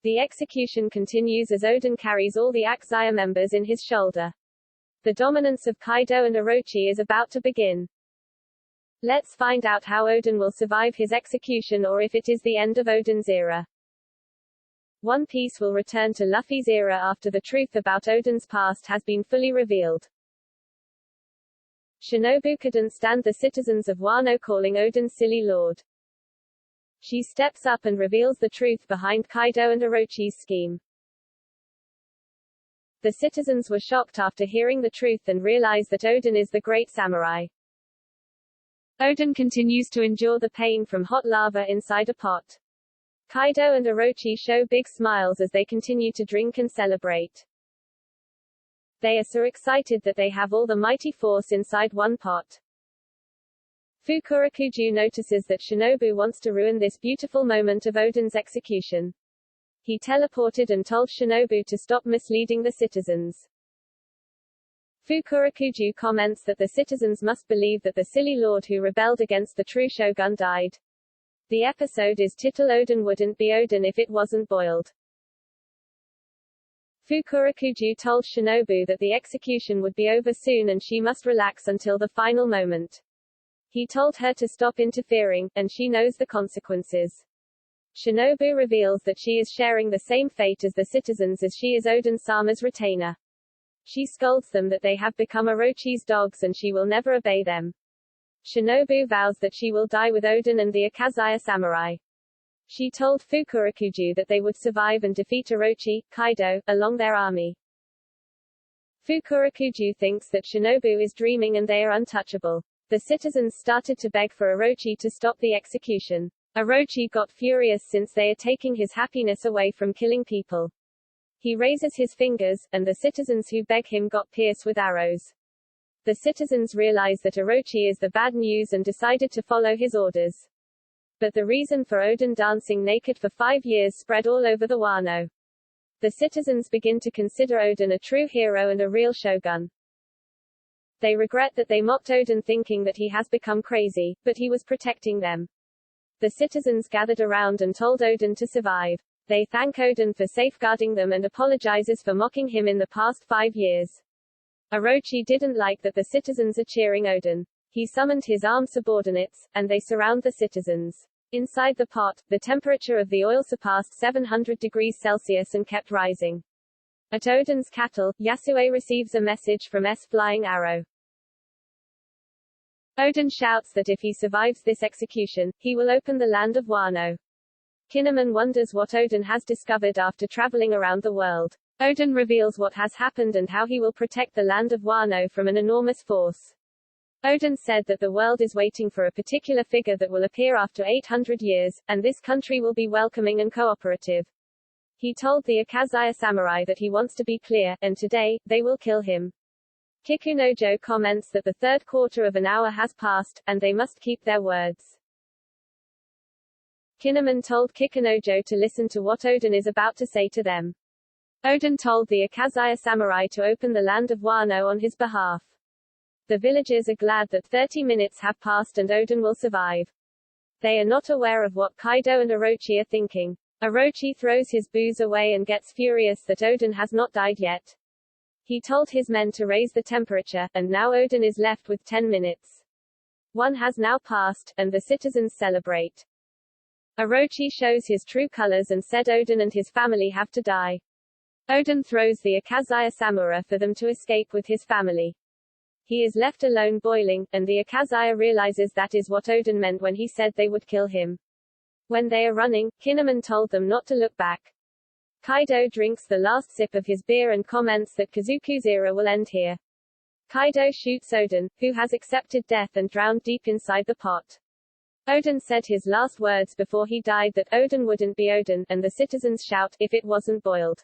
The execution continues as Oden carries all the Akazaya members in his shoulder. The dominance of Kaido and Orochi is about to begin. Let's find out how Oden will survive his execution or if it is the end of Oden's era. One Piece will return to Luffy's era after the truth about Oden's past has been fully revealed. Shinobu couldn't stand the citizens of Wano calling Oden silly lord. She steps up and reveals the truth behind Kaido and Orochi's scheme. The citizens were shocked after hearing the truth and realize that Oden is the great samurai. Oden continues to endure the pain from hot lava inside a pot. Kaido and Orochi show big smiles as they continue to drink and celebrate. They are so excited that they have all the mighty force inside one pot. Fukurokuju notices that Shinobu wants to ruin this beautiful moment of Oden's execution. He teleported and told Shinobu to stop misleading the citizens. Fukurokuju comments that the citizens must believe that the silly lord who rebelled against the true shogun died. The episode is titled Oden Wouldn't Be Oden If It Wasn't Boiled. Fukurokuju told Shinobu that the execution would be over soon and she must relax until the final moment. He told her to stop interfering, and she knows the consequences. Shinobu reveals that she is sharing the same fate as the citizens as she is Oden-sama's retainer. She scolds them that they have become Orochi's dogs and she will never obey them. Shinobu vows that she will die with Oden and the Akazaya samurai. She told Fukurokuju that they would survive and defeat Orochi, Kaido, along their army. Fukurokuju thinks that Shinobu is dreaming and they are untouchable. The citizens started to beg for Orochi to stop the execution. Orochi got furious since they are taking his happiness away from killing people. He raises his fingers, and the citizens who beg him got pierced with arrows. The citizens realize that Orochi is the bad news and decided to follow his orders. But the reason for Oden dancing naked for 5 years spread all over the Wano. The citizens begin to consider Oden a true hero and a real shogun. They regret that they mocked Oden thinking that he has become crazy, but he was protecting them. The citizens gathered around and told Oden to survive. They thank Oden for safeguarding them and apologizes for mocking him in the past 5 years. Orochi didn't like that the citizens are cheering Oden. He summoned his armed subordinates, and they surround the citizens. Inside the pot, the temperature of the oil surpassed 700 degrees Celsius and kept rising. At Oden's cattle, Yasue receives a message from S Flying Arrow. Oden shouts that if he survives this execution, he will open the land of Wano. Kinemon wonders what Oden has discovered after traveling around the world. Oden reveals what has happened and how he will protect the land of Wano from an enormous force. Oden said that the world is waiting for a particular figure that will appear after 800 years, and this country will be welcoming and cooperative. He told the Akazaya samurai that he wants to be clear, and today, they will kill him. Kikunojo comments that the third quarter of an hour has passed, and they must keep their words. Kinemon told Kikunojo to listen to what Oden is about to say to them. Oden told the Akazaya samurai to open the land of Wano on his behalf. The villagers are glad that 30 minutes have passed and Oden will survive. They are not aware of what Kaido and Orochi are thinking. Orochi throws his booze away and gets furious that Oden has not died yet. He told his men to raise the temperature, and now Oden is left with 10 minutes. One has now passed, and the citizens celebrate. Orochi shows his true colors and said Oden and his family have to die. Oden throws the Akazaya samurai for them to escape with his family. He is left alone boiling, and the Akazaya realizes that is what Oden meant when he said they would kill him. When they are running, Kinemon told them not to look back. Kaido drinks the last sip of his beer and comments that Kazuku's era will end here. Kaido shoots Oden, who has accepted death and drowned deep inside the pot. Oden said his last words before he died that Oden wouldn't be Oden, and the citizens shout, if it wasn't boiled.